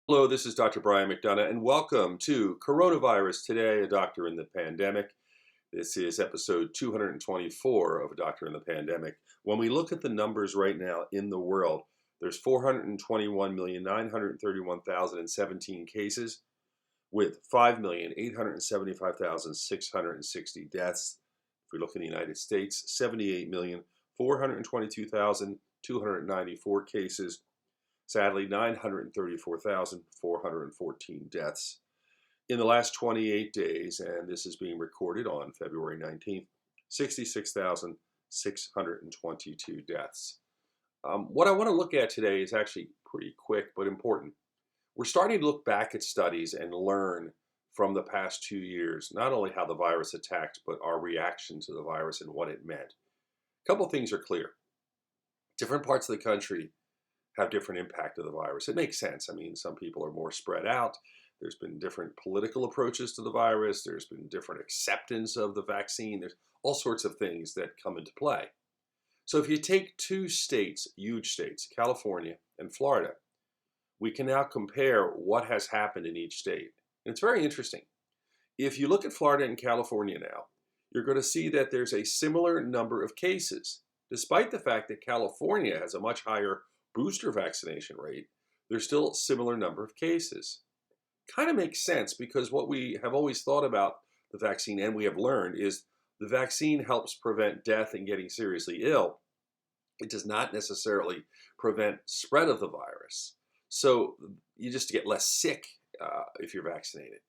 Hello, this is Dr. Brian McDonough, and welcome to Coronavirus Today, a Doctor in the Pandemic. This is episode 224 of A Doctor in the Pandemic. When we look at the numbers right now in the world, there's 421,931,017 cases with 5,875,660 deaths. If we look in the United States, 78,422,294 cases. Sadly, 934,414 deaths. In the last 28 days, and this is being recorded on February 19th, 66,622 deaths. What I want to look at today is actually pretty quick but important. We're starting to look back at studies and learn from the past 2 years, not only how the virus attacked, but our reaction to the virus and what it meant. A couple things are clear. Different parts of the country have different impact of the virus. It makes sense. I mean, some people are more spread out. There's been different political approaches to the virus. There's been different acceptance of the vaccine. There's all sorts of things that come into play. So if you take two states, huge states, California and Florida, we can now compare what has happened in each state. And it's very interesting. If you look at Florida and California now, you're going to see that there's a similar number of cases, despite the fact that California has a much higher booster vaccination rate. There's still a similar number of cases. Kind of makes sense because what we have always thought about the vaccine and we have learned is the vaccine helps prevent death and getting seriously ill. It does not necessarily prevent spread of the virus. So you just get less sick if you're vaccinated.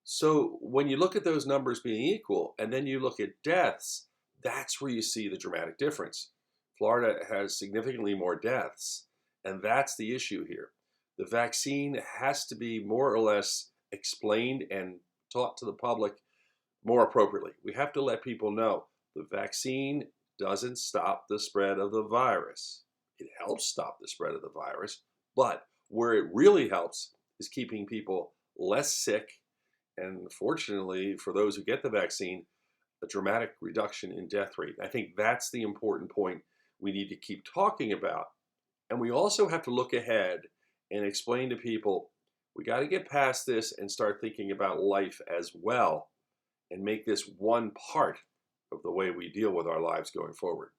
So when you look at those numbers being equal and then you look at deaths, that's where you see the dramatic difference. Florida has significantly more deaths, and that's the issue here. The vaccine has to be more or less explained and taught to the public more appropriately. We have to let people know the vaccine doesn't stop the spread of the virus. It helps stop the spread of the virus, but where it really helps is keeping people less sick, and fortunately for those who get the vaccine, a dramatic reduction in death rate. I think that's the important point we need to keep talking about. And we also have to look ahead and explain to people, we got to get past this and start thinking about life as well and make this one part of the way we deal with our lives going forward.